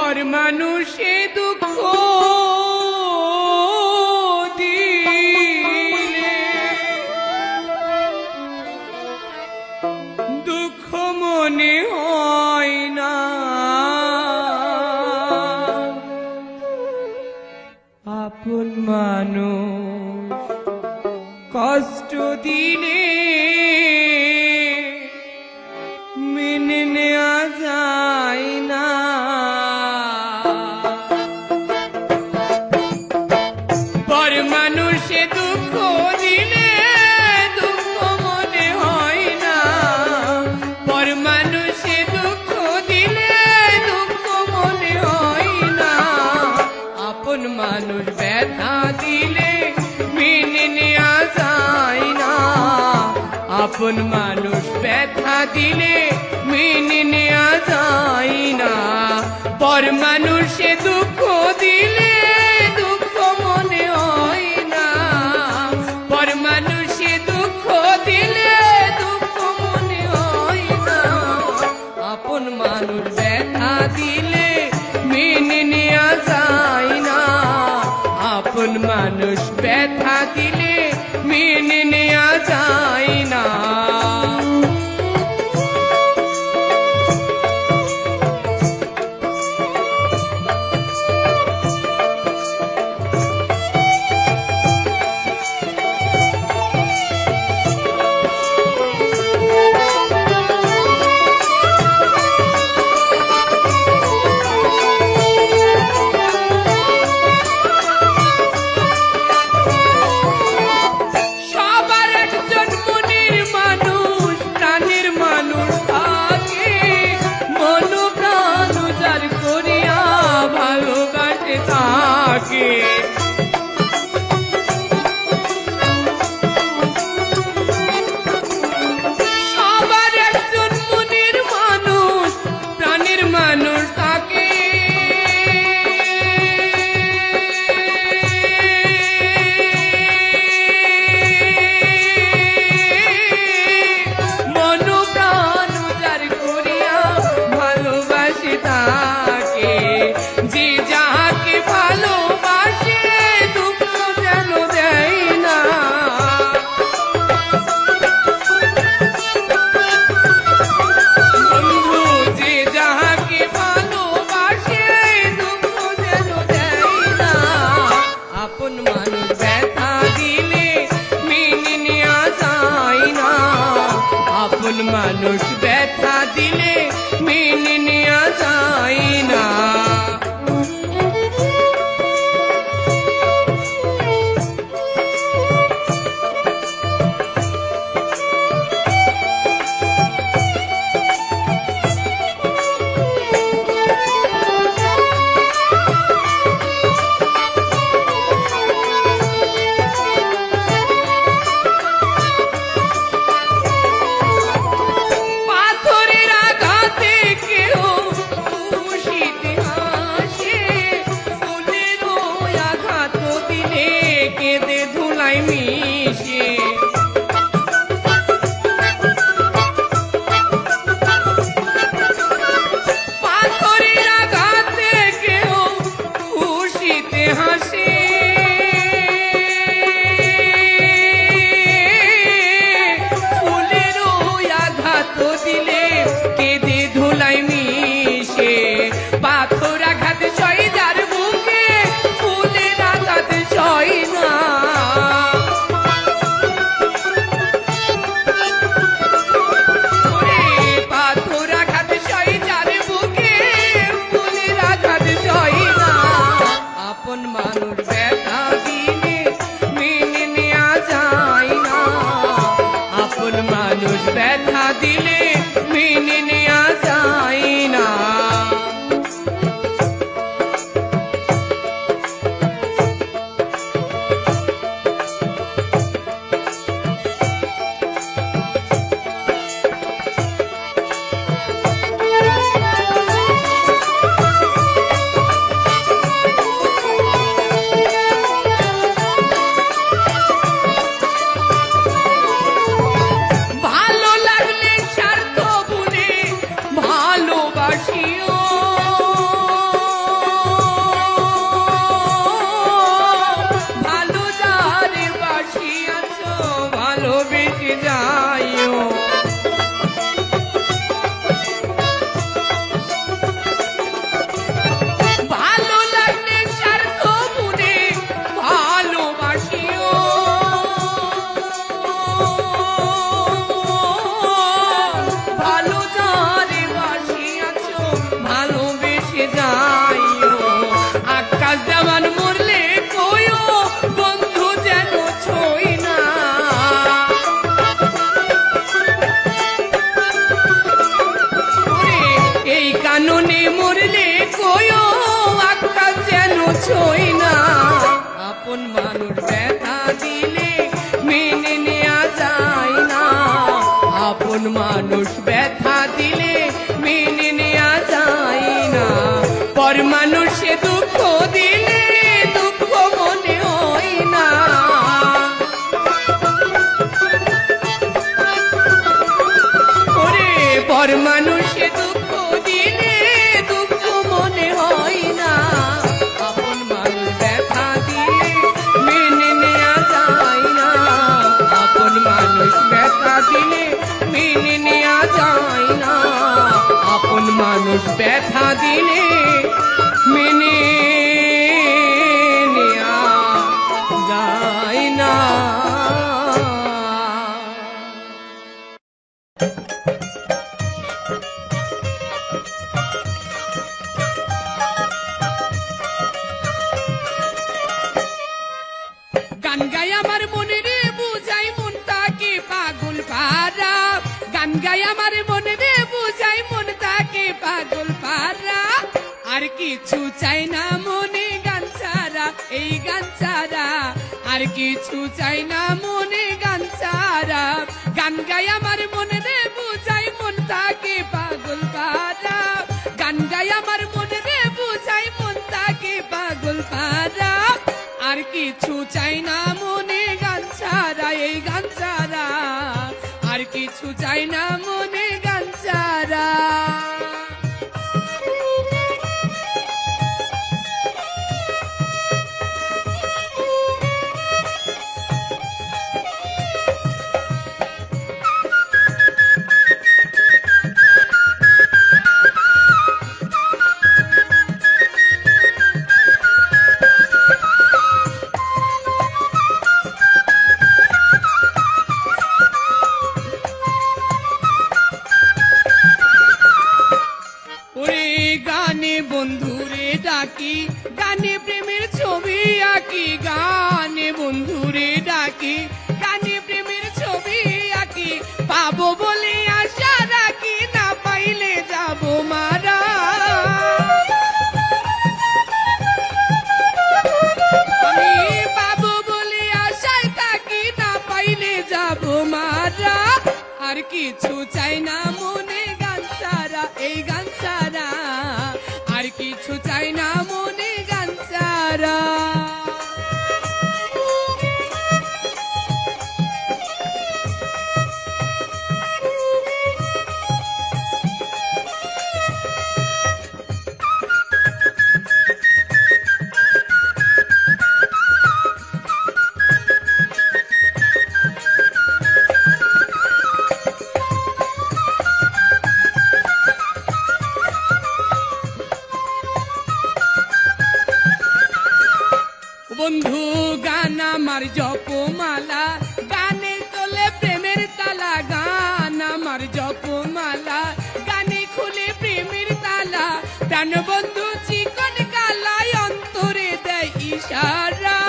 পর মানুষে দুঃখ দিলে দুঃখ মনে হয় না, আপন মানুষ কষ্ট দিলে মেনে নেওয়া যায় না। পর মানুষে দুঃখ দিলে দুঃখ মনে হয় না, পর মানুষে দুঃখ দিলে দুঃখ মনে হয় না, আপন মানুষ ব্যথা দিলে মেনে নেওয়া যায় না, আপন মানুষ ব্যথা দিলে মেনে নেওয়া যায় না। পর মানুষে দুঃখ দিলে দুঃখ মনে হয় না, পর মানুষে দুঃখ দিলে দুঃখ মনে হয় না, আপন মানুষ ব্যথা দিলে মেনে নেওয়া যায় না, আপন মানুষ ব্যথা দিলে মেনে নেওয়া যায় না। মানুষ ব্যথা দিলে মেনে নেওয়া যায় না। ব্যথা দিলে মেনে নেওয়া যায় না। মরলে কয়ো আকাশ যেন ছই না আপন মানুষ ব্যথা দিলে মেনে নেওয়া যায় না আপন মানুষ ব্যথা দিলে মেনে নেওয়া যায় না পর মানুষে দুঃখ দিলে দুঃখ মনে হয় না ওরে পর মানুষে দুঃখ দিলে দুঃখ মনে হয় না আপন মানুষ ব্যথা দিলে মেনে নেওয়া যায় না আপন মানুষ ব্যথা দিলে মেনে নেওয়া যায় না আপন মানুষ ব্যথা দিলে মেনে নেওয়া যায় না গান গাই আমার মনে রে বুঝাই মনটাকে পাগল পারা গান গাই আমার মনে রে বুঝাই মনটাকে পাগল পারা আর কিছু চাই না মনে গান ছাড়া এই গান ছাড়া আর কিছু চাই না মনে গান ছাড়া গান গাই আমার মনে রে বুঝাই মনটাকে পাগল পারা গান গাই আমার মনে রে বুঝাই মনটাকে পাগল পারা আর কিছু চাই না মনে গান ছাড়া এই গান ছাড়া আর কিছু চাই না মনে গান ছাড়া বন্ধুরে ডাকি গানে প্রেমের ছবি আঁকি গানে বন্ধুরে ডাকি গানে প্রেমের ছবি আঁকি পাবো বলে আশা রাখি না পাইলে যাব মারা আমি পাবো বলে আশায় থাকি না পাইলে যাব মারা আর কিছু চাই না মনে গান ছাড়া এই গান ছাড়া আর কিছু চাই না মনে গান ছাড়া বন্ধু গান আমার জপমালা গানে চলে প্রেমের তালা গান আমার জপমালা গানে খুলে প্রেমের তালা প্রাণ বন্ধু চিকন কালায় অন্তরে দেয় ইশারা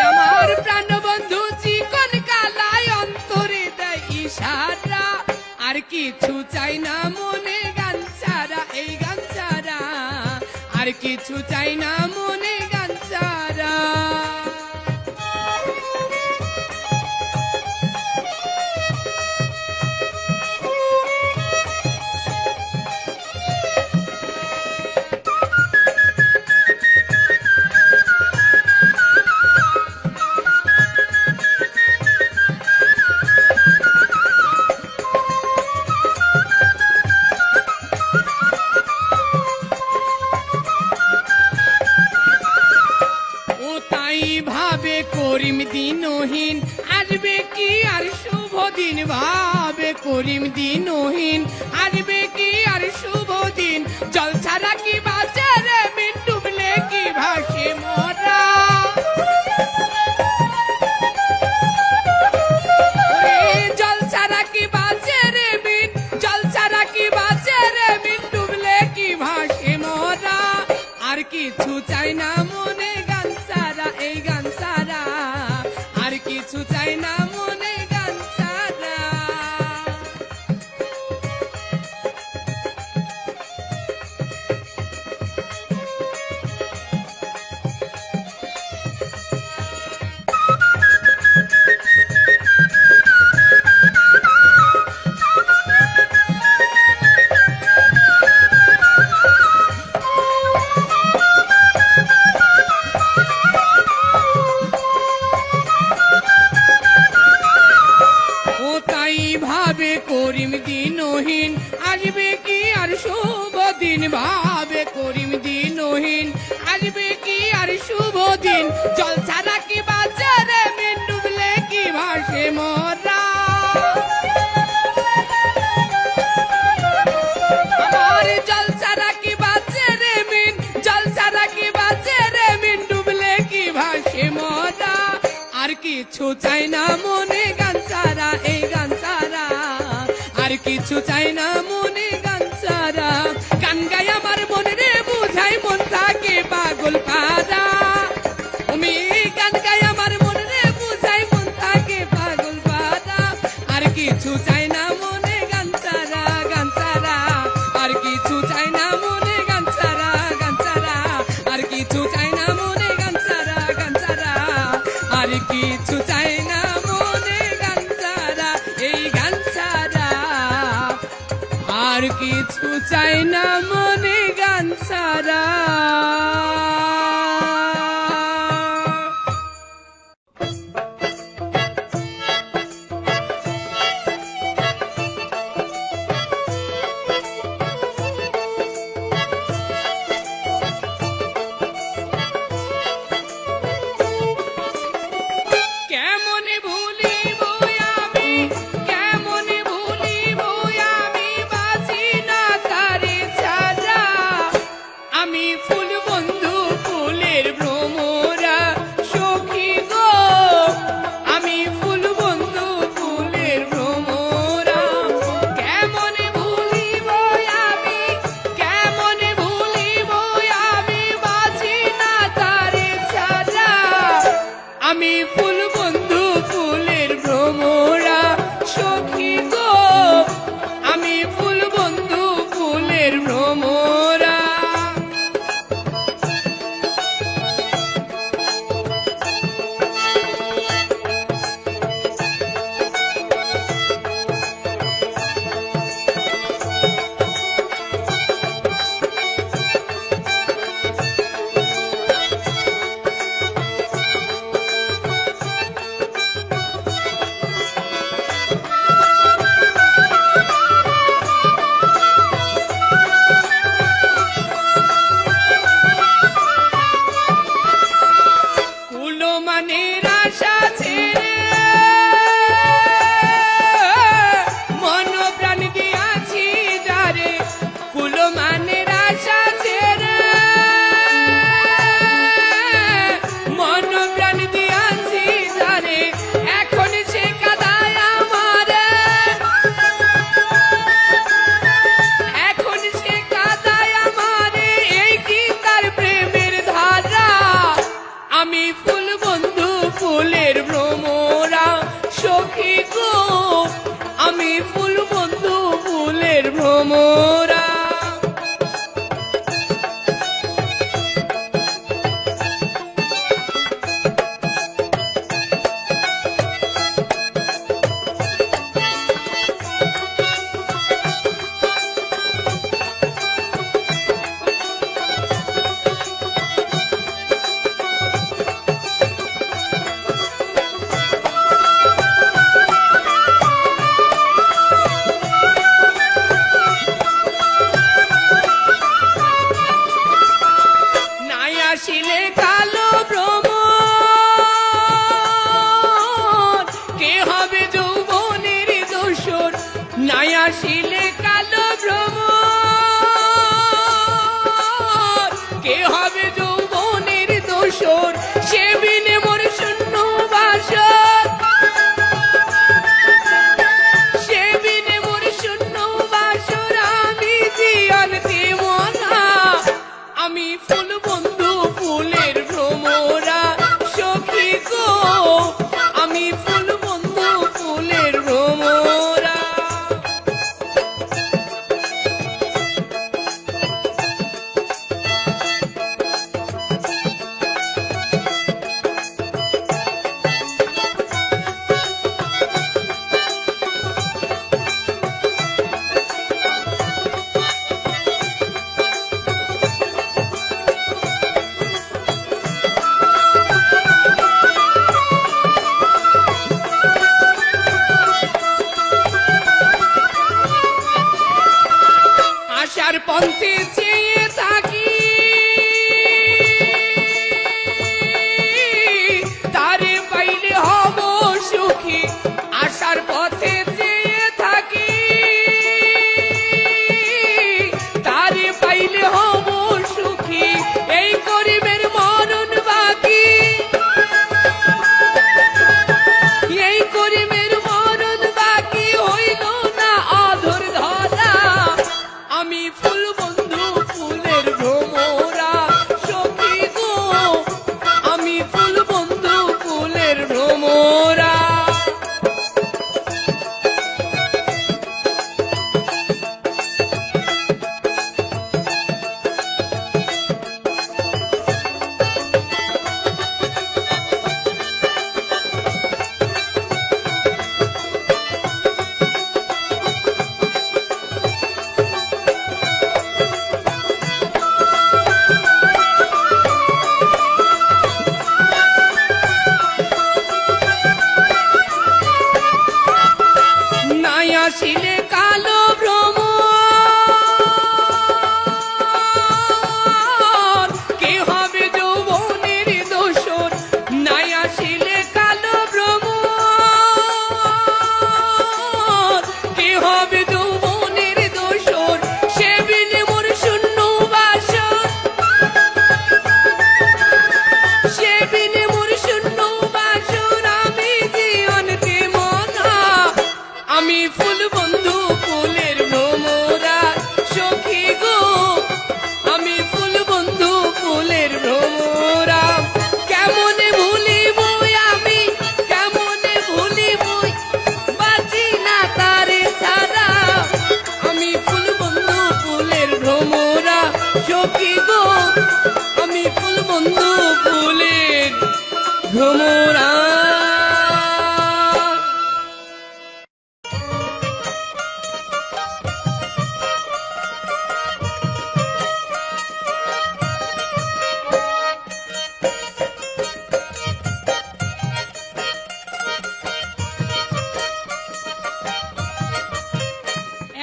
আমার প্রাণ বন্ধু চিকন কালায় অন্তরে দেয় ইশারা আর কিছু চাই না মনে গান ছাড়া এই গান ছাড়া আর কিছু চাই না মনে গান ছাড়া ভাবে করিম দিনহীন আসবে কি আর শুভ দিন ভাবে করিম দিনহীন আসবে কি আর শুভ দিন জল ছাড়া কি বাঁচে রে মিন ডুবলে কি ভাসে মরা জল ছাড়া কি বাঁচে রে মিন জল ছাড়া কি বাঁচে রে মিন ডুবলে কি ভাসে মরা আর কিছু চাই না মনে গান ছাড়া এই গান ছাড়া আর কিছু চাই না মনে গান ছাড়া দিন ভাবে করিম দিনহীন, আসবে কি আর শুভ দিন, জল ছাড়া কি বাঁচে রে মিন, ডুবলে কি ভাসে মোরা। আমার জল ছাড়া কি বাঁচে রে মিন, জল ছাড়া কি বাঁচে রে মিন, ডুবলে কি ভাসে মোরা। আর কিছু চাই না মনে গান ছাড়া, এই গান ছাড়া আর কিছু চাই না মনে গান ছাড়া। গান গাই আমার মনে রে বুঝাই মন থাকে পাগল পারা, আমি গান গাই আমার মনে রে বুঝাই মন থাকে পাগল পারা। আর কিছু চাই না মনে গান ছাড়া, গান ছাড়া আর কিছু চাই না মনে গান ছাড়া, গান ছাড়া আর কিছু চাই না মনে গান ছাড়া, গান ছাড়া আর কিছু চাই না মনে গান ছাড়া, এই গান ছাড়া আর কিছু চাই না মনে গান ছাড়া। কেমন ভুলিব আমি, কেমন ভুলিব আমি, বাঁচি না তারে ছাড়া। আমি ফুল বন্ধু ফুলের ভ্রমরা সখী গো, আমি ফুল বন্ধু ফুলের ভ্রমরা। কেমন ভুলিব আমি, কেমন ভুলিব আমি, বাঁচি না তারে ছাড়া। আমি ফুল বন্ধু ফুলের ভ্রমরা সখী গো, আমি ফুল বন্ধু ফুলের ভ্রমরা। কুলো মানের আশা ছেড়ে মন প্রাণ দিয়াছি যারে, কুলো মানের আশা ছেড়ে মন প্রাণ দিয়াছি যারে, এখন সে কাদায় আমারে, এখন সে কাদায় আমারে, এই কি তার প্রেমের ধারা। আমি ফুল বন্ধু ফুলের ভ্রমরা সখী গো, আমি ফুল বন্ধু ফুলের ভ্রমরা। নাই আসিলে কালো ভ্রমর, কে হবে যৌবনের দোসর। নাই আসিলে কালো ভ্রমর, কে হবে যৌবনের দোসর। সে বিনে মোর শূন্য বাসর, সে বিনে মোর শূন্য বাসর। আমি জিয়ান দেওয়ানা, আমি ফুল বন্ধু ফুলের ভ্রমরা সখী গো, আমি ফুল বন্ধু ফুলের ভ্রমরা। পন্থে থাকি তারে পাইলে হব সুখী এই গরিবের মরণ বাকি এই গরিবের মরণ বাকি হইল না অধর ধরা আমি ফুল বন্ধু ফুলের ভ্রমরা সখী গো আমি ফুল বন্ধু ফুলের ভ্রমরা আসিলে কালো ভ্রমর কে হবে যৌবনের দোসর নাই আসিলে কালো ভ্রমর কে হবে যৌবনের দোসর সে বিনে মোর শূন্য বাসর সে বিনে মোর শূন্য বাসর আমি জীবনকে মনা আমি ফুল বন্ধু ফুলের ভ্রমরা সখী গো আমি ফুল বন্ধু ফুলের ভ্রমরা কেমনে ভুলিব আমি কেমনে ভুলিব বাঁচি না তারে ছাড়া আমি ফুল বন্ধু ফুলের ভ্রমরা সখী গো আমি ফুল বন্ধু ফুলের ভ্রমরা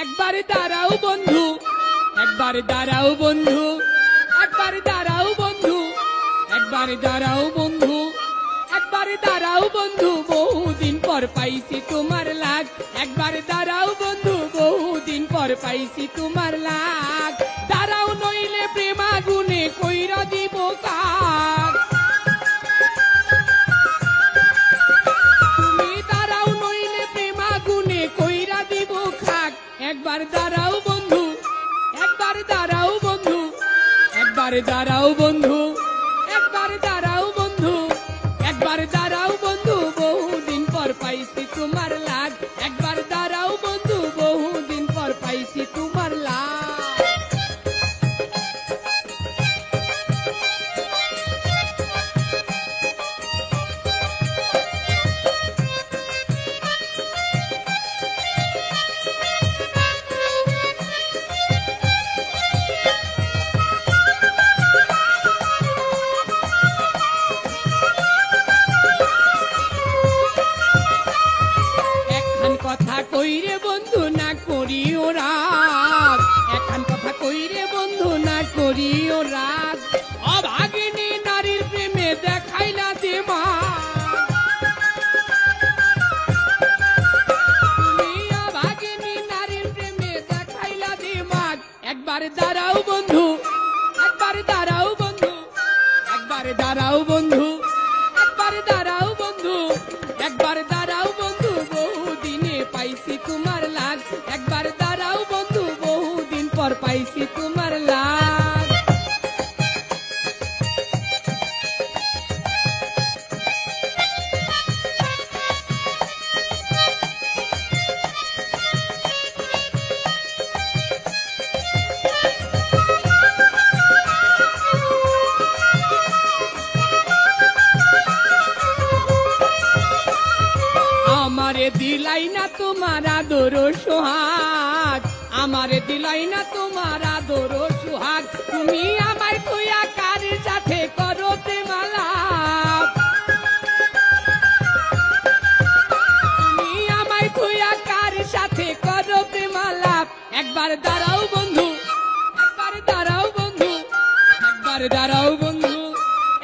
একবার দাঁড়াও বন্ধু একবার দাঁড়াও বন্ধু একবার দাঁড়াও বন্ধু একবার দাঁড়াও বন্ধু একবার দাঁড়াও বন্ধু বহুদিন পর পাইছি তোমার লাগ একবার দাঁড়াও বন্ধু বহুদিন পর পাইছি তোমার লাগ দাঁড়াও নইলে প্রেমাগুনে কইরা দিব কাক তুমি দাঁড়াও নইলে প্রেমাগুনে কইরা দিব খাক একবার দাঁড়াও বন্ধু একবার দাঁড়াও বন্ধু একবার দাঁড়াও বন্ধু একবার দাঁড়াও বন্ধু একবার দাঁড়াও বন্ধু বহুদিন পর পাইছি তোমার লাগ একবার দাঁড়াও বন্ধু বহুদিন পর পাইছি তোমার লাগ কথা কইরে বন্ধু না করিও রাগ এখন কথা কইরে বন্ধু না করিও রাগ অভাগিনী নারীর প্রেমে দেখাইলা যে মা তুমি অভাগিনী নারীর প্রেমে দেখাইলা যে মা একবার দাঁড়াও বন্ধু একবার দাঁড়াও বন্ধু একবার দাঁড়াও বন্ধু একবার দাঁড়াও বন্ধু একবার দাঁড়াও বন্ধু বহুদিনে পাইছি তোমার লাগ একবার দাঁড়াও বন্ধু বহুদিন পর পাইছি তোমার লাগ আমারে দিলাই না তোমার আদর সোহাগ আমারে দিলাই না তোমার আদর সোহাগ তুমি আমায় তুইয়া কার সাথে করো প্রেমালাপ তুমি আমায় তুইয়া কার সাথে করো প্রেমালাপ একবার দাঁড়াও বন্ধু একবার দাঁড়াও বন্ধু একবার দাঁড়াও বন্ধু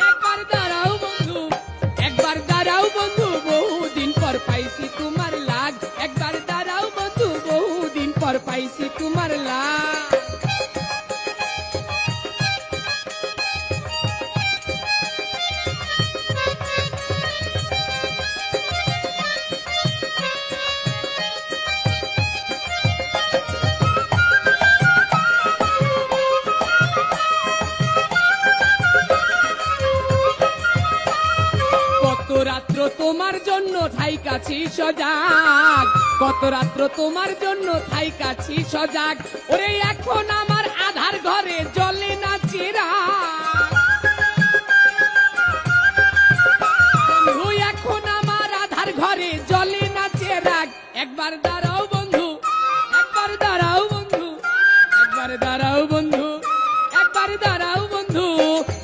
একবার দাঁড়াও বন্ধু একবার দাঁড়াও বন্ধু বহুদিন পর পাইছি তোমার লাগ একবার দাঁড়াও বন্ধু পাইছি তোমার লাগ। রাত্র তোমার জন্য থাইকাছি সজাগ, কত রাত্র তোমার জন্য থাইকাছি সজাগ। ওরে এখন আমার আধার ঘরে জ্বলে না চিরাগ, বন্ধু এখন আমার আধার ঘরে জ্বলে না চিরাগ। একবার দাঁড়াও বন্ধু, একবার দাঁড়াও বন্ধু, একবার দাঁড়াও বন্ধু, একবার দাঁড়াও বন্ধু,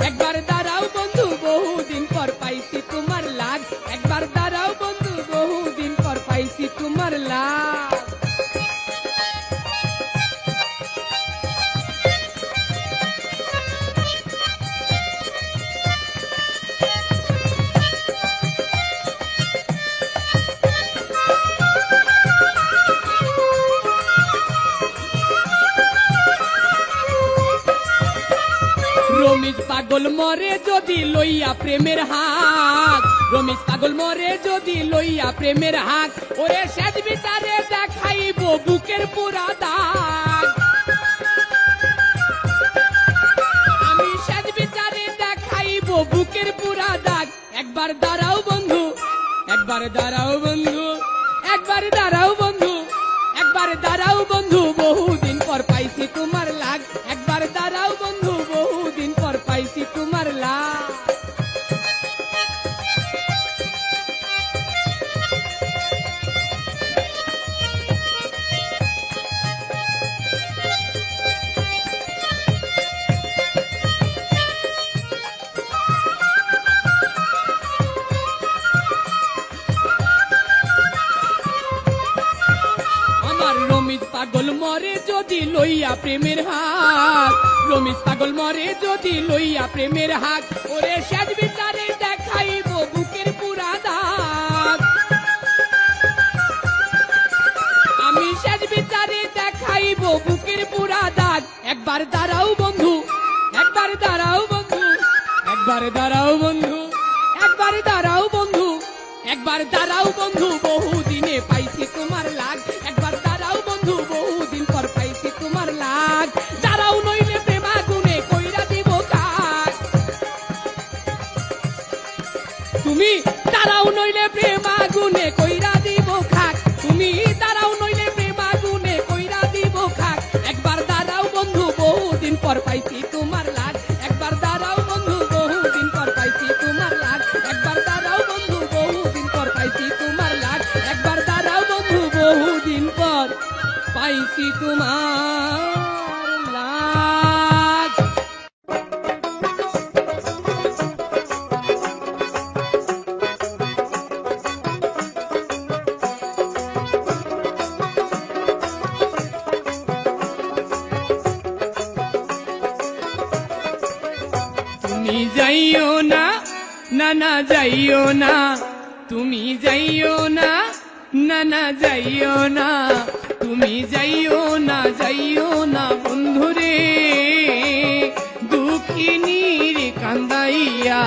একবার দাঁড়াও বন্ধু, বহুদিন পর পাইছি তোমার লাগ। একবার দাঁড়াও বন্ধু, বহুদিন পর পাইছি তোমার লাগ। রমিজ পাগল মরে যদি লইয়া প্রেমের হাত, রমিজ পাগল মরে যদি লইয়া প্রেমের হাত। ওরে শেষ বিচারে দেখাইব বুকের পুরা দাগ, আমি শেষ বিচারে দেখাইব বুকের পুরা দাগ। একবার দাঁড়াও বন্ধু, একবার দাঁড়াও বন্ধু, একবার দাঁড়াও বন্ধু, একবার দাঁড়াও বন্ধু, বহুদিন পর পাইছি তোমার লাগ। একবার দাঁড়াও বন্ধু, বহুদিন পর পাইছি তোমার লাগ। রমিজ পাগল মরে যদি লইয়া প্রেমের হাত, রমিজ পাগল মরে যদি লইয়া প্রেমের হাত। ওরে শেষ বিচারে দেখাইব বুকের পুরা দাগ, আমি শেষ বিচারে দেখাইব বুকের পুরা দাগ। একবার দাঁড়াও বন্ধু, একবার দাঁড়াও বন্ধু, একবার দাঁড়াও বন্ধু, একবার দাঁড়াও বন্ধু, একবার দাঁড়াও বন্ধু, বহুদিনে পাইছি তোমার লাগ। একবার দাঁড়াও বন্ধু, বহুদিন পর পাইছি তোমার লাগ। দাঁড়াও নইলে প্রেম আগুনে কইরা দিব কাজ, তুমি দাঁড়াও নইলে প্রেম আগুনে কইরা দিব খাক, তুমি দাঁড়াও নইলে প্রেম আগুনে কইরা দিব খাক। একবার দাঁড়াও বন্ধু, বহুদিন পর পাইছি তোমার লাগ। একবার দাঁড়াও বন্ধু, বহুদিন পর পাইছি তোমার লাগ। একবার দাঁড়াও বন্ধু, বহুদিন পর পাইছি তোমার লাগ। একবার দাঁড়াও বন্ধু, বহুদিন পর পাইছি তোমার লাগ। তুমি যাইও না, না না যাইও না, তুমি যাইও না, না না যাইও না, তুমি যাইও না, যাইও না বন্ধুরে দুঃখিনীর কান্দাইয়া।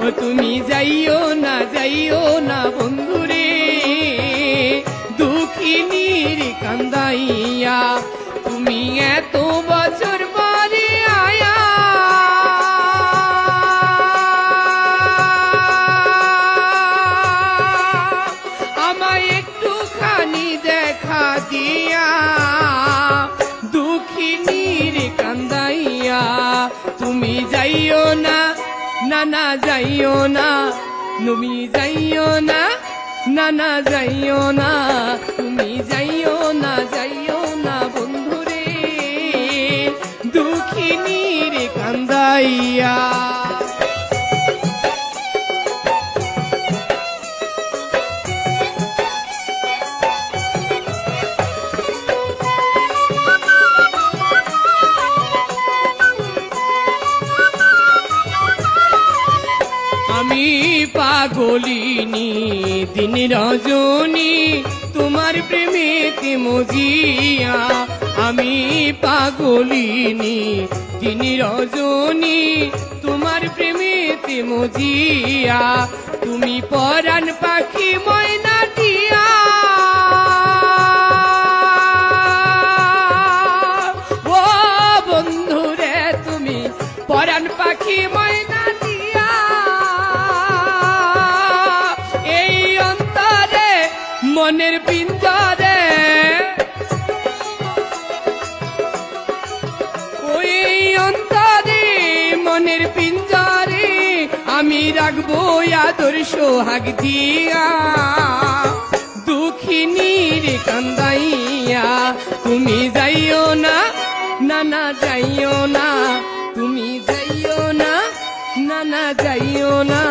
ও তুমি যাইও না, যাইও না বন্ধুরে দুঃখিনীর কান্দাইয়া। তুমি এত বছর পরে আয়া, আমায় একটুখানি দেখা দিয়া দুঃখিনীর কান্দাইয়া। তুমি যাইও না, না না যাইও না, তুমি যাইও না, না না যাইও না, তুমি যাইও না, যাইও না বন্ধুরে দুঃখিনীর কান্দাইয়া। আমি পাগলিনী দিন রজনী তোমার প্রেমেতে মজিয়া, আমি পাগলিনী দিন রজনী তোমার প্রেমেতে মজিয়া, তুমি পরাণ পাখি ময়না টিয়া। ও বন্ধুরে তুমি পরাণ পাখি ময়না টিয়া, এই অন্তরে মনের পিঞ্জরে, ওই অন্তরে মনের পিঞ্জরে আমি রাখবো আদর সোহাগ দিয়া। দুঃখিনীর কান্দাইয়া তুমি যাইও না, না না যাইও না, তুমি যাইও না, না না যাইও না,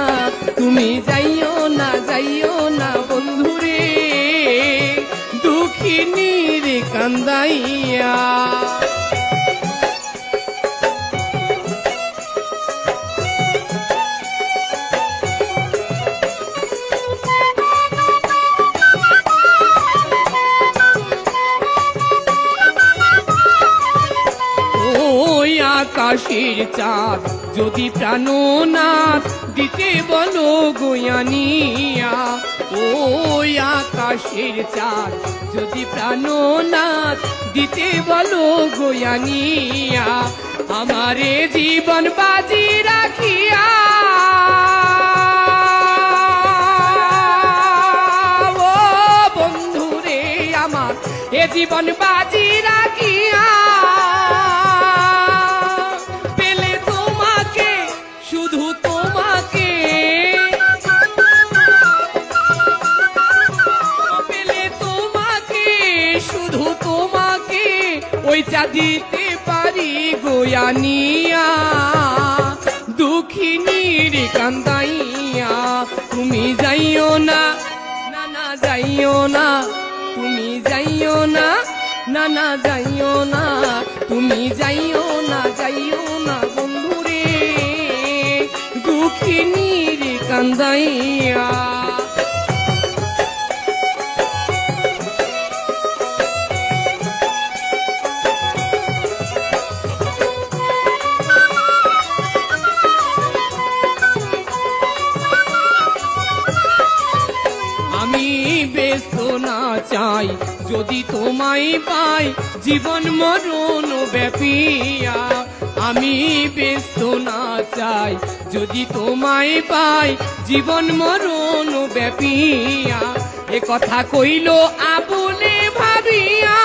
তুমি যাইও না, যাইও না বন্ধুরে দুঃখিনীর কান্দাইয়া। আকাশের চাঁদ যদি প্রাণনাথ দিতে বলো গোয়ানিয়া, ওই আকাশের চাঁদ যদি প্রাণনাথ দিতে বলো গোয়ানিয়া, আমারে জীবন বাজি রাখিয়া। ও বন্ধুরে আমার এ জীবন বাজি রাখিয়া, ওইটা দিতে পারি গোয়ানিয়া। দুঃখিনীর কান্দাইয়া তুমি যাইও না, না না যাইও না, তুমি যাইও না, না না যাইও না, তুমি যাইও না, যাইও না বন্ধুরে দুঃখিনীর কান্দাইয়া। ব্যস্ত না চাই যদি তোমায় পাই জীবন মরণ ব্যাপিয়া, আমি ব্যস্ত না চাই যদি তোমায় পাই জীবন মরণ ব্যাপিয়া, এ কথা কইল আবুলে ভাবিয়া।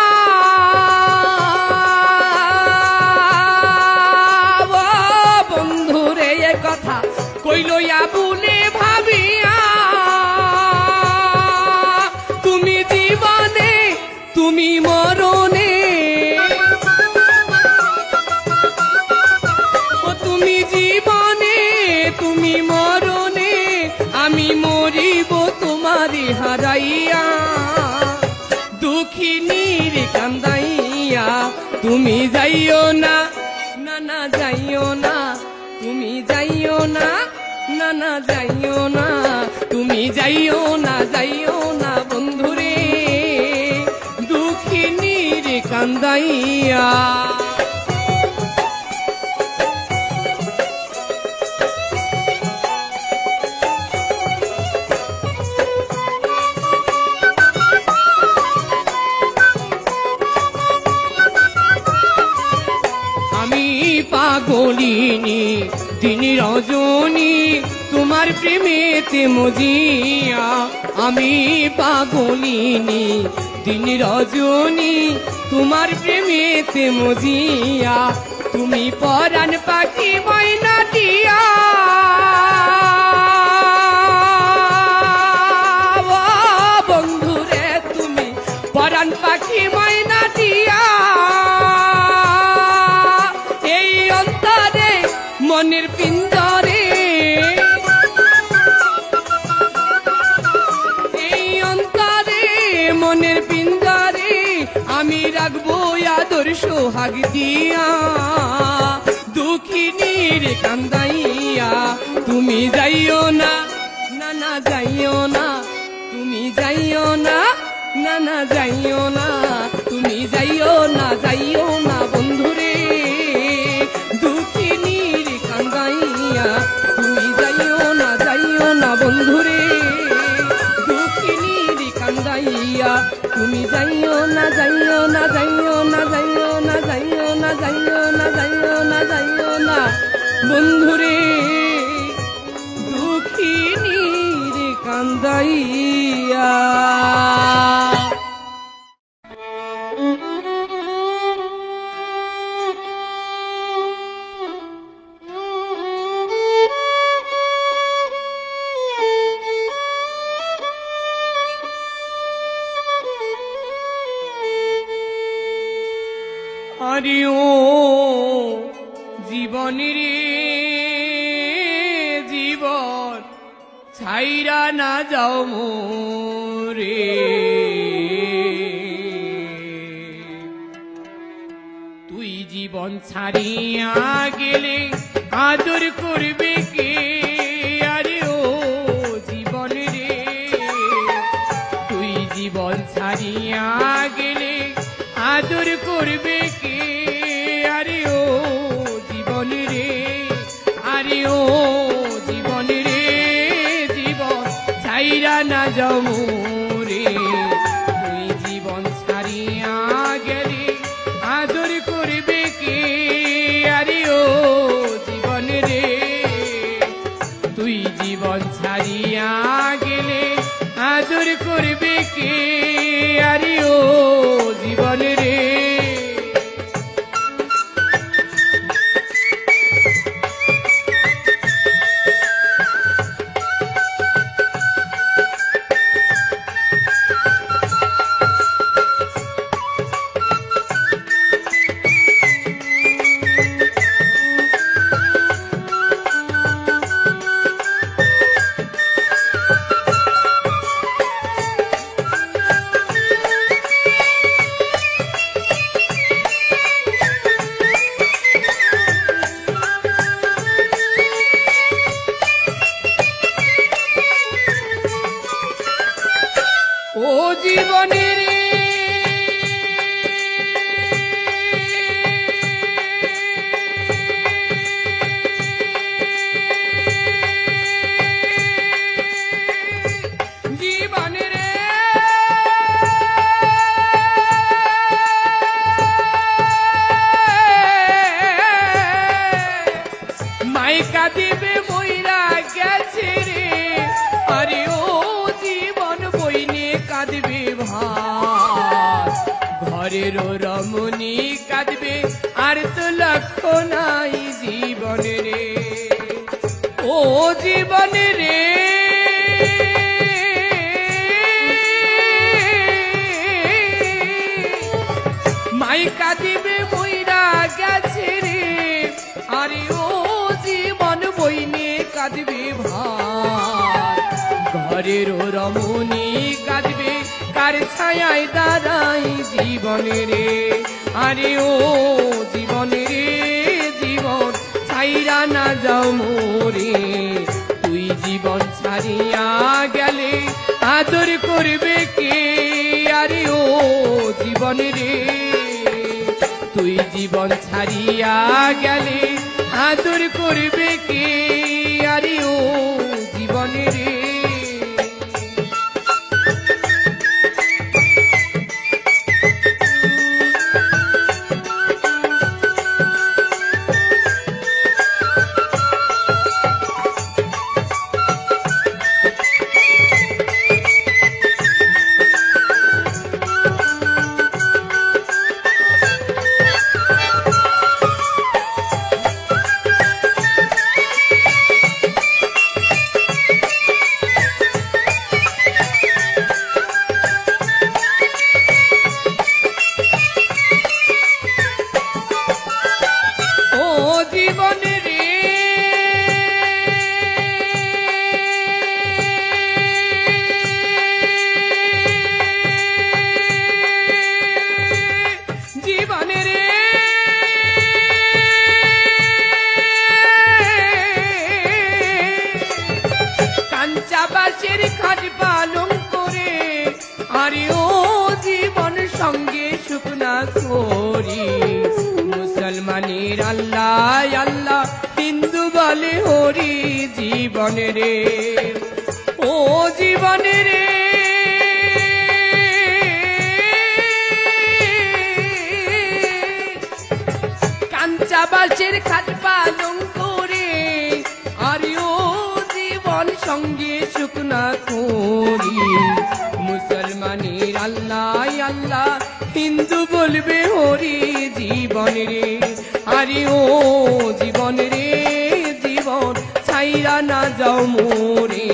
বন্ধুরে এ কথা কইল আবুলে ভাবিয়া, তুমি মরণে, ও তুমি জীবনে তুমি মরণে, আমি মরিব তোমারে হারাইয়া। দুঃখিনীর কান্দাইয়া তুমি যাইও না, না না যাইও না, তুমি যাইও না, না না যাইও না, তুমি যাইও না, যাইও না বন্ধুরে দুঃখিনীর কান্দাইয়া। আমি পাগলিনী দিন রজনী তোমার প্রেমেতে মজিয়া, আমি পাগলিনী দিন রজনী তোমার প্রেমেতে মজিয়া, তুমি পরাণ পাখি ময়না টিয়া। বন্ধুরে তুমি পরাণ পাখি ময়না টিয়া, এই অন্তরে মনের পিঞ্জরে, এই অন্তরে মনের পিঞ্জরে আমি রাখবো আদর সোহাগ দিয়া। দুঃখিনীর কান্দাইয়া তুমি যাইও না, না না যাইও না, তুমি যাইও না, না না যাইও না, তুমি যাইও না, যাইও না বন্ধুরে, দুঃখিনীর কান্দাইয়া তুমি যাইও না, যাইও না বন্ধুরে, দুঃখিনীর কান্দাইয়া তুমি যাইও না, যাইও না, যাইও না, যাইও না, যাইও না, যাইও না, যাইও না, যাইও না বন্ধুরে, দুঃখিনীর কান্দাইয়া। আরে ও জীবনের জীবন ছাইরা না যাও মোরে, তুই জীবন ছাড়িয়া গেলে আদর করবে কে? আরে ও জীবন রে, তুই জীবন ছাড়িয়া গেলে আদর করবে কে? আরে ও জীবন রে, আরে ও জীবন রে, জীবন ছাইরা না যাও মোরে, তুই জীবন ছাড়িয়া গেলে আদর করবে কে? আরে ও জীবন রে, তুই জীবন ছাড়িয়া গেলে আদর করবে কে? আরে ও জীবন রে। ও জীবনের জীবনের মাইকা দিবে মইরা গেছে রে, আরে ও জীবন বইনে কাঁদবে ভাত, ঘরের রমণী কাঁদবে আর তো লক্ষ্য নাই জীবন রে, ও জীবন রে, মাইকা দিবে মইরা গেছে রে, আরে ও জীবন বইনে কাঁদবে ভাত, ঘরের রমণী কাঁদবে কার ছায়ায় দাঁড়াই জীবন রে, আরে ও জীবন রে, জীবন ছাইরা না যাও মোরে, তুই জীবন ছাড়িয়া গেলে আদর করবে কে? আরে ও জীবন রে, তুই জীবন ছাড়িয়া গেলে আদর করবে কে? আরে ও জীবন রে। সঙ্গে শুকনা খড়ি। মুসলমানের আল্লাহ আল্লাহ, হিন্দু বলে হরি। জীবন রে ও জীবন রে, কাঞ্চাবাসের খাট পালঙ্ক রে। আরে ও জীবন সঙ্গে শুকনা খড়ি। মুসলমানের আল্লাহ আল্লাহ, হিন্দু বলবে হরি। জীবন রে আরে ও জীবন রে, জীবন ছাইরা না যাও মোরে।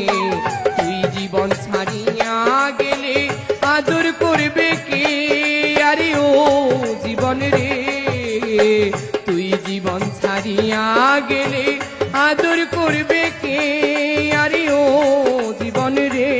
তুই জীবন ছাড়িয়া গেলে আদর করবে কে? আরে ও জীবন রে, তুই জীবন ছাড়িয়া গেলে আদর করবে কে? আরে ও জীবন রে।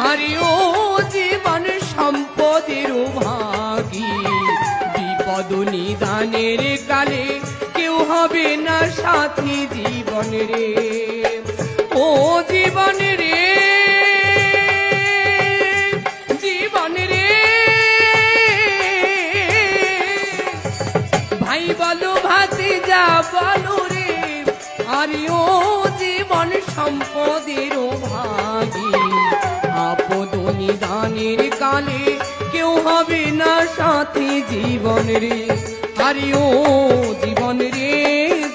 আরে ও জীবন সম্পদের ভাগী। বিপদ নিদানের কালে কেউ হবে না সাথী। জীবন রে ও জীবন রে, জীবন রে ভাই বলো ভাতিজা বলো রে। আরে ও জীবন সম্পদের ভাগী। আপদ নিদানের কালে কেউ হবে না সাথী। জীবন রে আরে ও জীবন রে,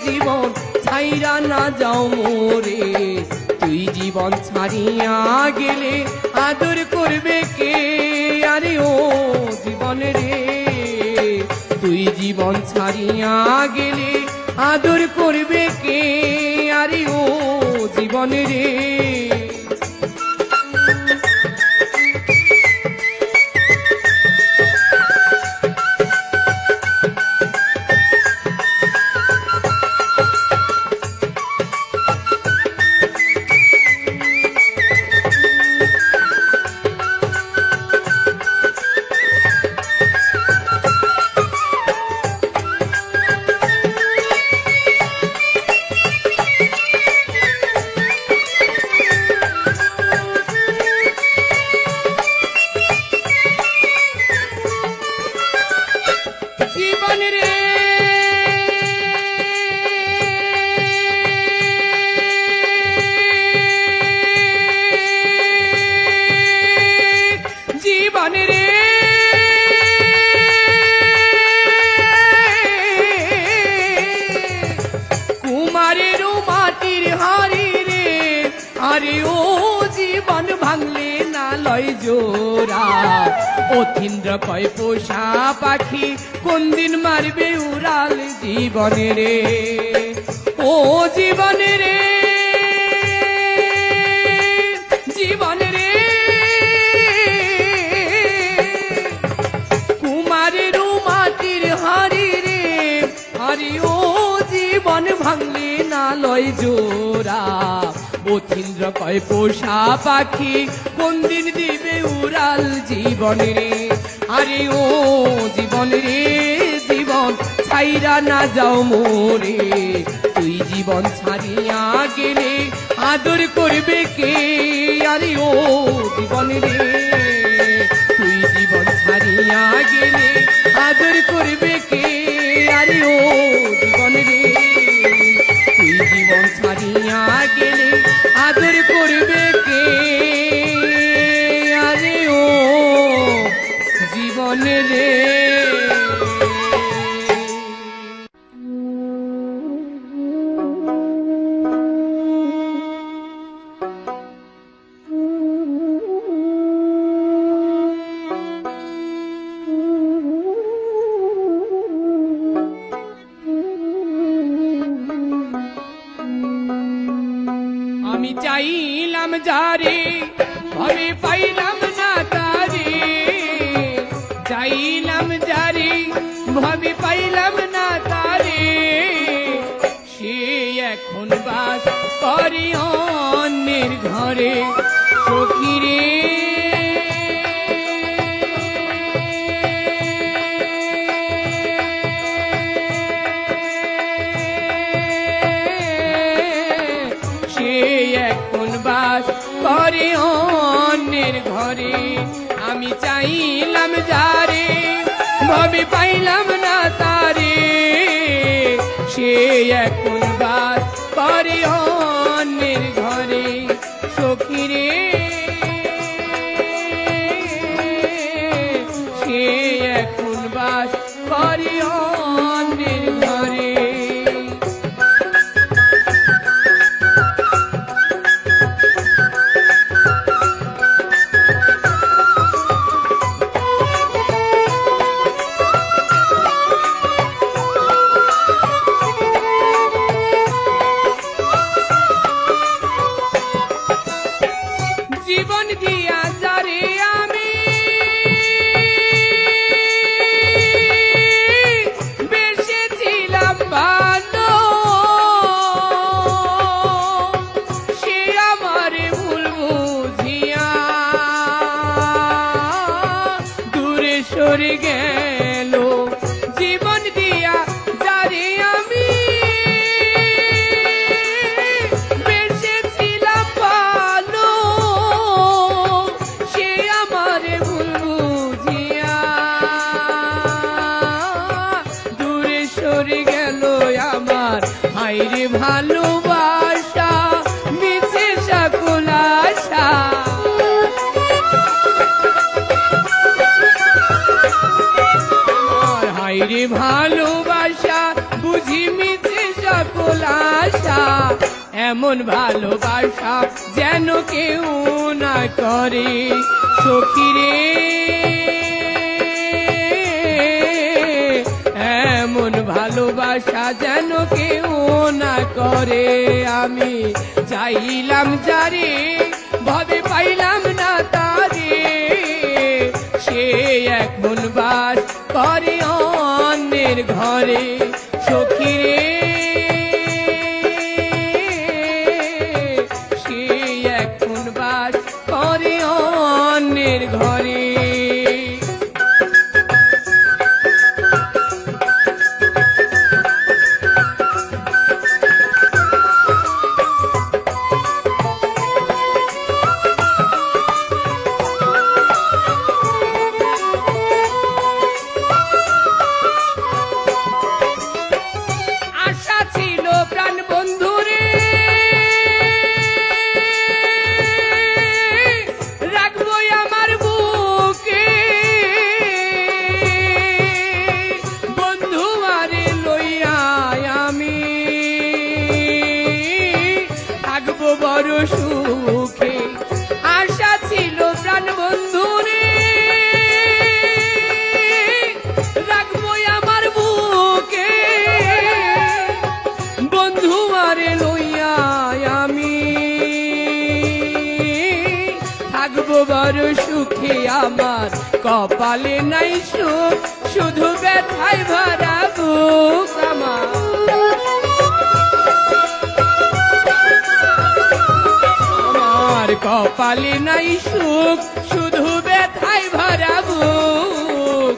জীবন ছাইরা না যাও মোরে। তুই জীবন ছাড়িয়া গেলে আদর করবে কে? আরে ও জীবন রে, তুই জীবন ছাড়িয়া গেলে আদর করবে কে? আরে ও জীবন রে। জীবন রে জীবন রে, কুমারের মাটির হাড়ি রে। আরে ও জীবন ভাঙলে না লয় জোড়া। অতীন্দ্র কয় পোষা পাখি কোন দিন মারবে উড়াল। জীবন রে ও জীবন রে, জীবন রে কুমারের মাটির হাড়ি রে। আরে ও জীবন ভাঙলে না লয় জোড়া। অতীন্দ্র কয় পোষা পাখি কোন দিন দিবে উড়াল। জীবন রে আরে ও জীবন রে, জীবন ছাইরা না যাও মোরে। তুই জীবন ছাড়িয়া গেলে আদর করবে কে? আরে ও জীবন রে, তুই জীবন ছাড়িয়া গেলে আদর করবে কে? আরে ও জীবন রে, তুই জীবন ছাড়িয়া গেলে আদর করবে কে? আরে ও জীবন রে। চাইলাম যারে ভবে পাইলাম না তারে, চাইলাম যারে ভবে পাইলাম না তারে, সে এখন বাস করে অন্যের ঘরে। সখী রে করে অন্যের ঘরে। আমি চাইলাম যারে ভবে পাইলাম না তারে, সে এখন বাস করে অন্যের ঘরে। সখী রে সে এখন বাস করে অন্যের ঘরে। জীবন দিয়া যারে আমি বেসেছিলাম ভালো, সে আমার ভুল বুঝিয়া দূরে সরে গেল। জীবন দিয়া যারে আমি হায়রে ভালোবাসা মিছে সকল আশা, হায়রে ভালোবাসা বুঝি মিছে সকল আশা। এমন ভালোবাসা যেন কেউ না করে। সখী রে এমন ভালোবাসা যেন কেউ না করে। আমি চাইলাম যারে ভবে পাইলাম না তারে, সে এখন বাস করে অন্যের ঘরে। সখী রে সে এখন বাস করে অন্যের ঘরে। বড় সুখে আশা ছিল প্রাণ বন্ধুরে, রাখবো আমার বুকে বন্ধু আরে লইয়া আমি থাকবো বড় সুখে। আমার কপালে নাই সুখ, শুধু ব্যথায় ভরা বুক আমার। কপালে নাই সুখ, শুধু ব্যথায় ভরা বুক।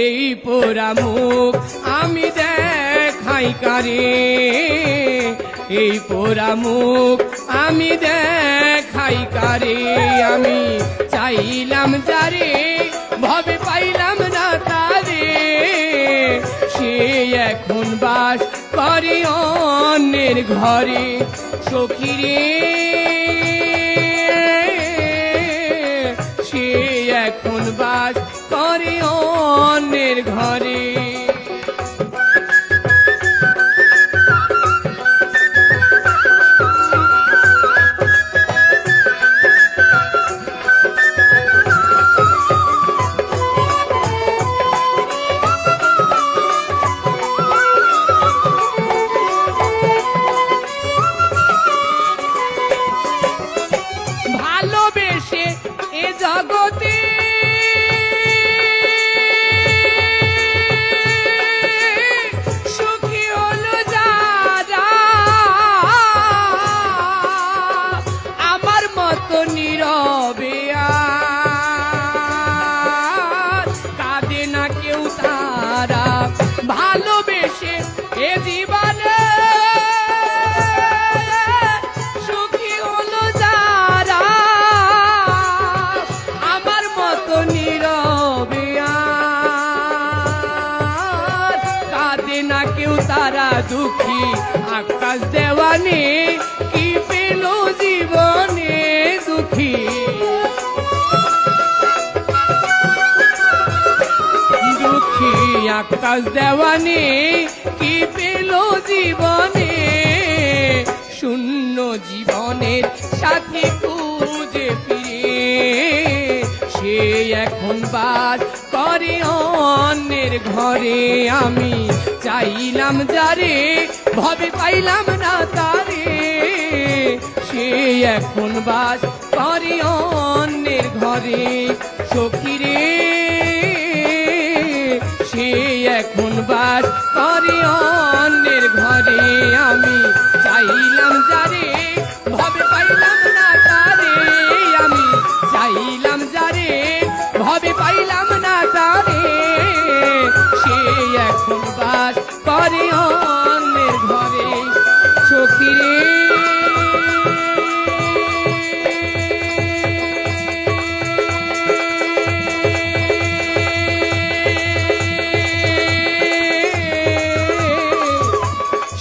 এই পোড়া মুখ আমি দেখাই কারে, এই পোড়া মুখ আমি দেখাই কারে। আমি চাইলাম যারে ভবে পাইলাম না তারে, সে এখন বাস করে অন্যের ঘরে। সখী রে সে এখন বাস করে অন্যের ঘরে। কেউ তারা ভালোবেসে এ জীবনে সুখী হলো যারা আমার মতো নীরবে আর কাঁদে না কেউ তারা দুঃখী আকাশ দেওয়ানে কি পেল জীবনে দুঃখী দুঃখী আকাশ দেওয়ানে কি পেল জীবনে শূন্য জীবনের সাথী খুঁজে ফিরে সে এখন বাস করে অন্যের ঘরে আমি চাইলাম যারে ভবে পাইলাম না তারে সে এখন বাস করে অন্যের ঘরে সখী রে সে এখন বাস করে অন্যের ঘরে আমি চাইলাম যারে ভবে পাইলাম না তারে আমি চাইলাম যারে ভবে পাইলাম না তারে সে এখন বাস করে অন্যের ঘরে সখী রে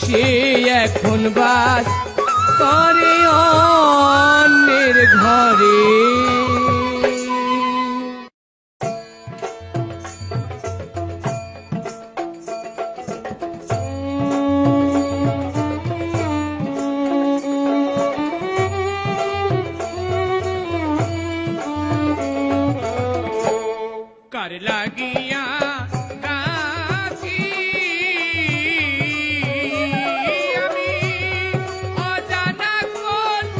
সে এখন বাস করে অন্যের ঘরে কার লাগিয়া গাছি আমি অজানা কোন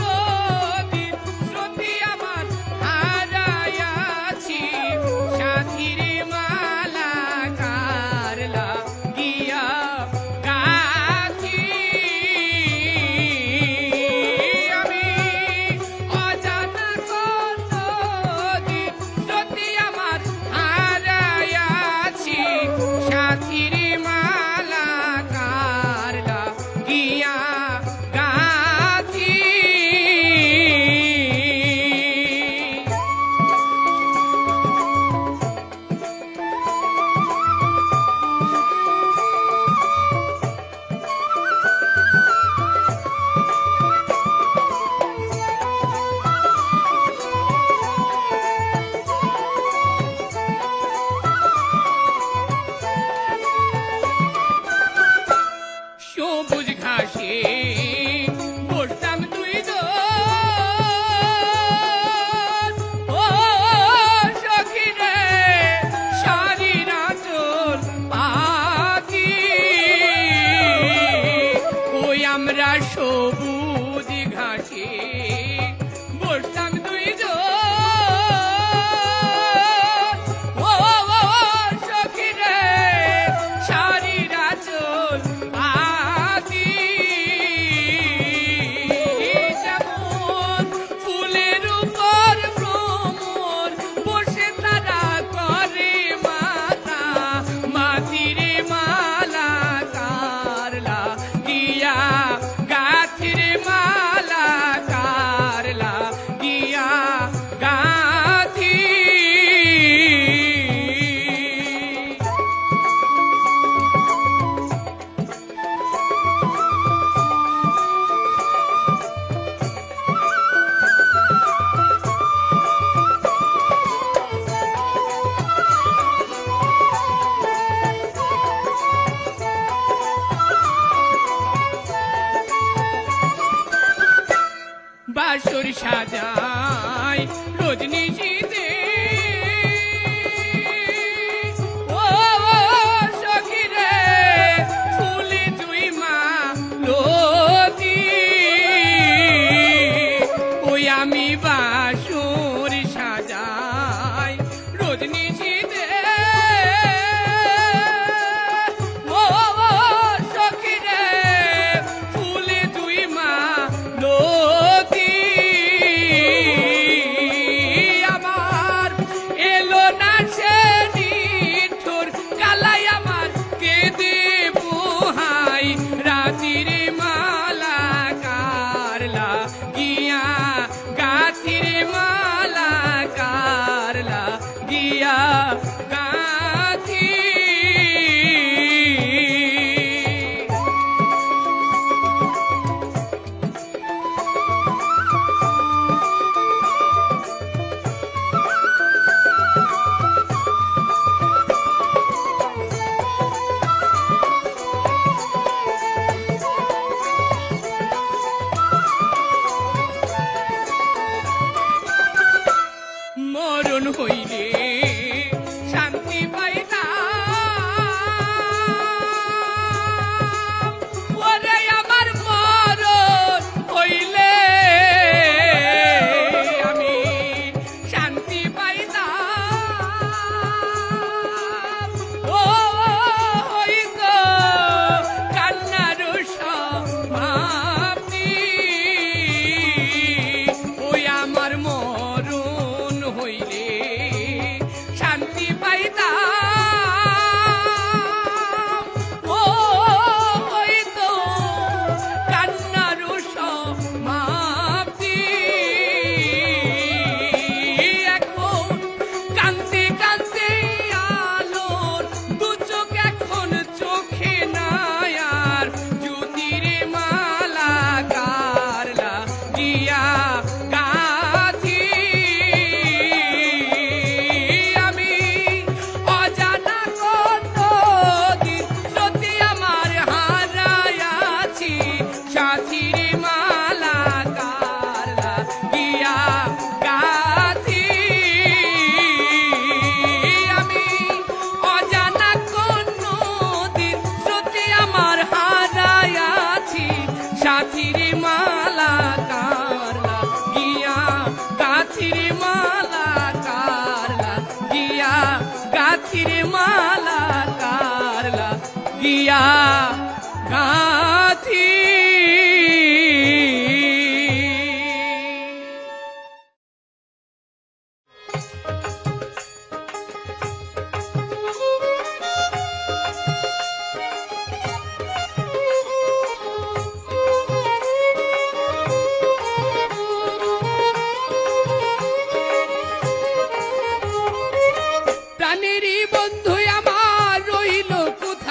দিন শ্রুতি আমার হারাইয়াছি সাথীর মালা কার লাগিয়া গাছি আমি অজানা কোন দিন শ্রুতি আমার হারাইয়াছি সাথীর মালা কার লাগিয়া গাছি সবুজ ঘাসে বসতাম দুই দোল ও সখী রে শাড়ির আঁচল পাখি ওই আমরা সবুজ ঘাসে বসতাম দুই দোল ও সখী রে শাড়ির আঁচল যেমন ফুলের উপর ভ্রমর বসে তারা করে মাতা মাটির মালা কার লাগিয়া গাছের মালা কার লাগিয়া গাছি বাসর সাজাই রজনী শীতে ও সখী রে ফুলে জুই মা লতি ওই আমি বাসর সাজাই রজনী শীতে ও সখী রে ফুলে জুই মা লতি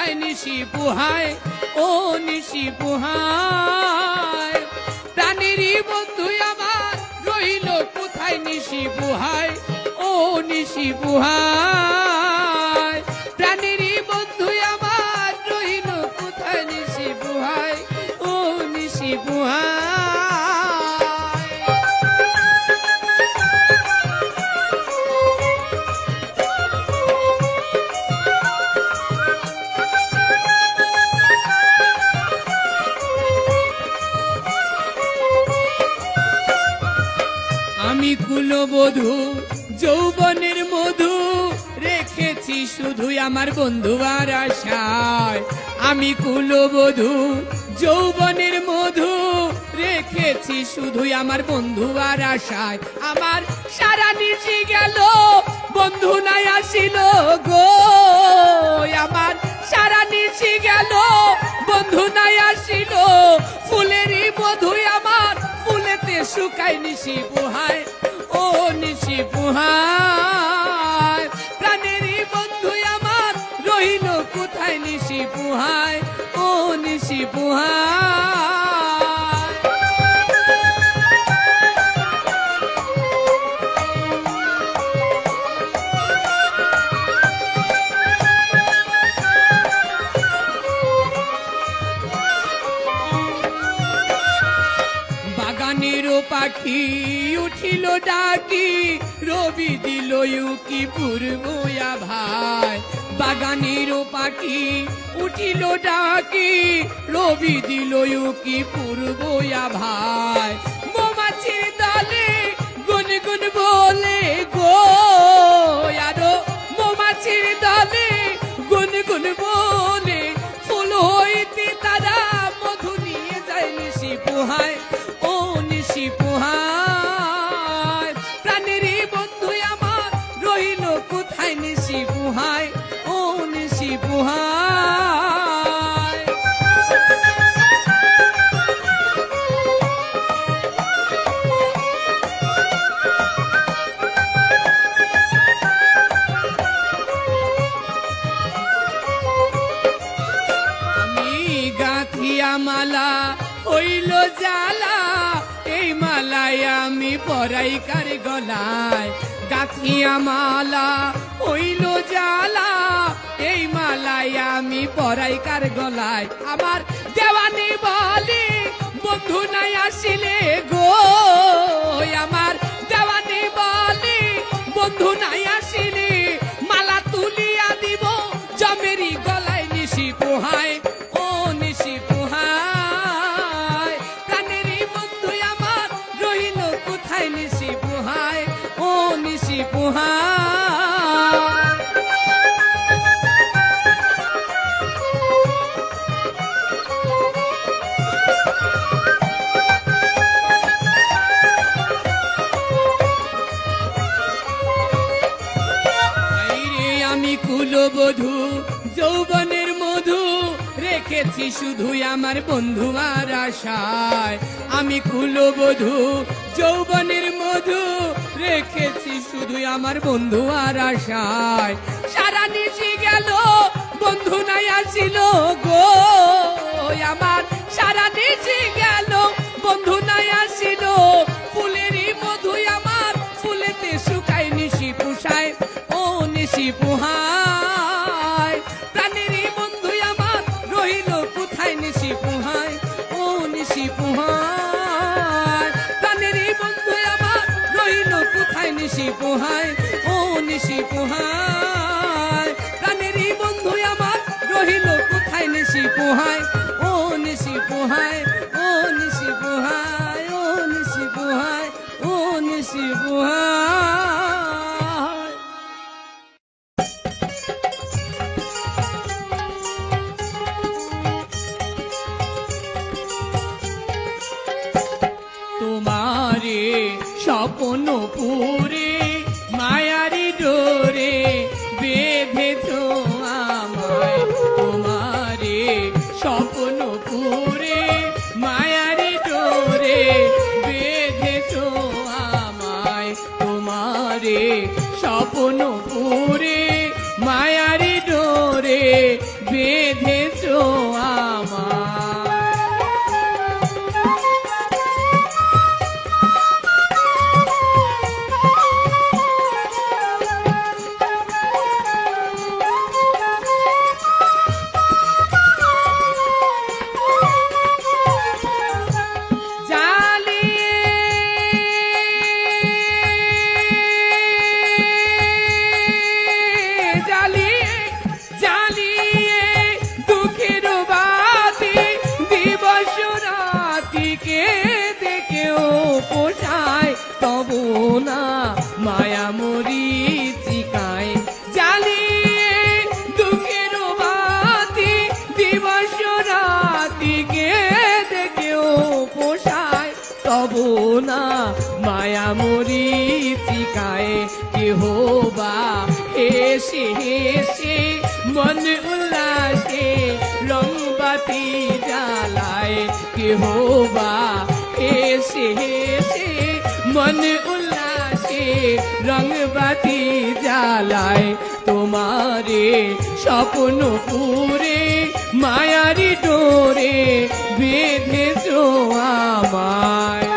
কোথায় নিশি পুহায়, ও নিশি পুহায়। প্রাণেরই বন্ধু আমার রইল কোথায় নিশি পুহায়, ও নিশি পুহায়। প্রাণেরই বন্ধু আমার রইল কোথায় নিশি পুহায়, ও নিশি পুহায়। আমি কুলবধূ যৌবনের মধু রেখেছি শুধুই আমার বন্ধুর আশায়। আমি কুলবধূ যৌবনের মধু রেখেছি শুধুই আমার বন্ধুর আশায়। আমার সারা নিশি গেল বন্ধু নাই আসিল গো, আমার সারা নিশি গেল বন্ধু নাই আসিল। ফুলেরই মধু আমার ফুলেতে শুকায় নিশি পুহায়, ও নিশি পুহায়। প্রাণেরই বন্ধু আমার রইল কোথায় নিশি পুহায়, ও নিশি পুহায়। বাগানেরও পাখি উঠিল ডাকি, রবি দিল উকি পূর্বয়া ভাই। বাগানেরও পাখি উঠিল ডাকি, রবি দিল উকি পূর্বয়া ভাই। মৌমাছির দলে গুনগুন বলে গো, আরো মৌমাছির দলে গুনগুন বলে ফুল হইতে তারা মধু নিয়ে যায় নিশি পুহায়, ও নিশি পুহায়। প্রাণেরই বন্ধু আমার রইল কোথায় নিশি পুহায়, ও নিশি পুহায়। আমি গাঁথিয়া মালা হইল জ্বালা, এই মালায় আমি পরাই কার গলায়। গাঁথিয়া মালা হইল জ্বালা, এই মালায় আমি পরাই কার গলায়। আমার দেওয়ানি বলে বন্ধু নাই আসিলে গো, আমার দেওয়ানি বলে বন্ধু নাই আসিলে মালা তুলিয়া দিব জমেরি গলায় নিশি পুহায়, ও নিশি পুহায়। প্রাণেরই বন্ধু আমার রইল কোথায় নিশি পুহায়, ও নিশি পুহায়। আমি কুলবধূ যৌবনের মধু রেখেছি শুধুই আমার বন্ধুর আশায়। আমি কুলবধূ যৌবনের মধু রেখেছি শুধুই আমার বন্ধুর আশায়। সারা নিশি গেল বন্ধু নাই আসিল গো, আমার সারা নিশি গেল বন্ধু নাই আসিল। ফুলেরই মধু আমার ফুলেতে শুকায় নিশি পুষায়, ও নিশি পুহায়। প্রাণেরই বন্ধু আমার রইল কোথায় নিশি পুহায়, ও নিশি পুহায়। প্রাণেরই বন্ধু আমার রইল কোথায় নিশি পুহায়, ও নিশি পুহায়। প্রাণেরই বন্ধু আমার রইল কোথায় নিশি পুহায়, ও নিশি পুহায়, ও নিশি পুহায়, ও নিশি পুহায়, ও নিশি পুহায়। তোমারে স্বপ্ন পুরে মায়ারি ডোরে বেঁধেছ আমায়। তোমারে স্বপ্ন পুরে মায়ারি ডোরে বেঁধেছ আমায়। তোমারে স্বপ্ন পুরে মায়ারি ডোরে বেঁধেছ আমার। মায়া মরীচিকায় জ্বালিয়ে দুঃখের বাতি দিবস রাতিকে দেখেও পোষায় তব না মায়া মরীচিকায় কেহ বা হেসে হেসে মন উল্লাসে রংবাতি জ্বালায় কেহ বা হেসে হেসে মন উল্লাসে রংবাতি জ্বালায় তোমারে স্বপ্ন পুরে মায়ারি ডোরে বেঁধেছ আমায়।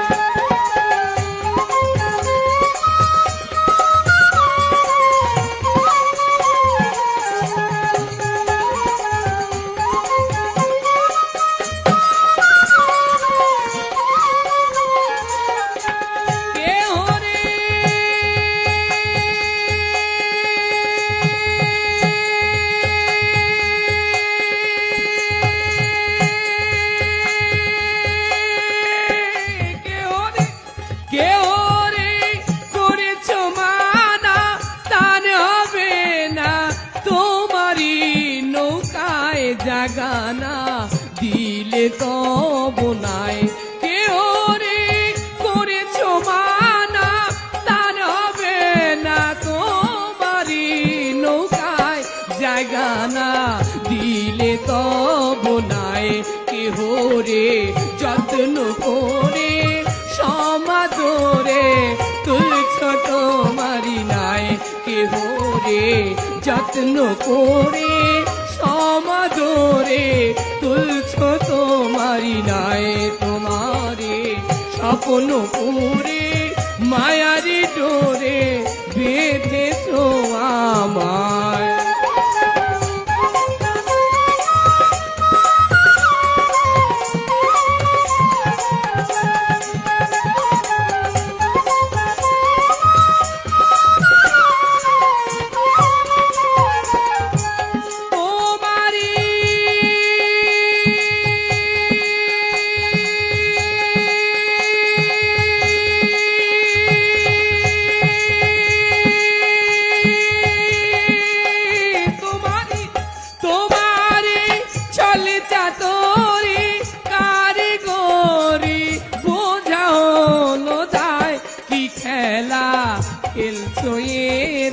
জাগানা দিলে তব নাই কেহ রে করেছ মানা তার হবে না তোমারি নৌকায় জাগানা দিলে তব নাই কেহ রে যত্ন করে সমাদরে তুলছ তোমারি নাই কেহ রে যত্ন করে সমাদরে তুলছ তোমারি নাই তোমারে স্বপ্ন পুরে মায়ারি ডোরে বেঁধেছ আমায়।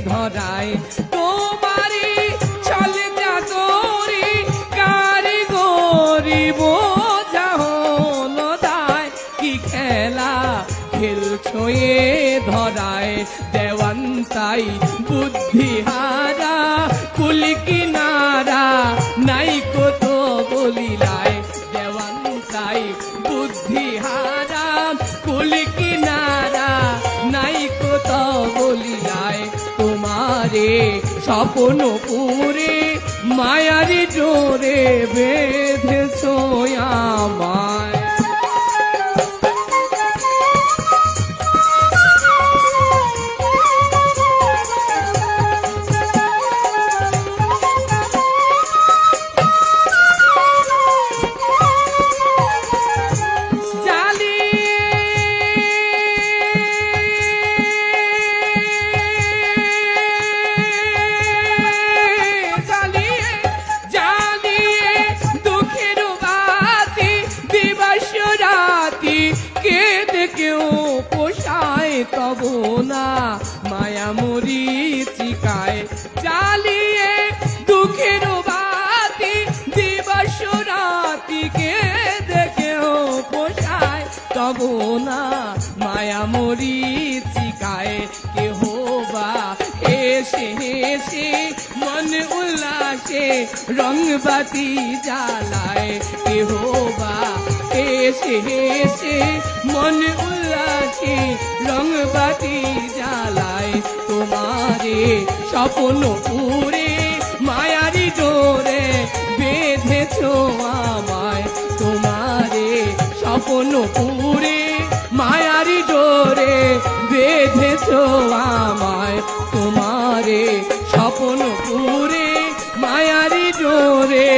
ধরায় তোমারি চলে যা তোরি কারিগরি বোঝা হলো দায় কি খেলা খেলছো এ ধরায় দেওয়ান্তাই বুদ্ধিহারা কুল কিনারা নাই কত বলিলায় দেওয়ান্তাই বুদ্ধিহারা কুল কিনারা নাই কত বলিলায় তোমারে স্বপ্ন পুরে মায়ারি জোরে বেঁধেছ আমায়। তব না মায়া মরীচিকায় জ্বালিয়ে দুঃখের বাতি দিবস রাতিকে দেখেও পোষায় তব না মায়া মরীচিকায় কেহ বা হেসে হেসে মন উল্লাসে রংবাতি জ্বালায় কেহবা এসে এসে মন উল্লাসে রংবাতি জ্বালায় তোমারে স্বপ্ন পুরে মায়ারি ডোরে বেঁধেছো আমায় তোমারে স্বপ্ন পুরে মায়ারি ডোরে বেঁধেছো আমায় তোমারে স্বপ্ন পুরে মায়ারি ডোরে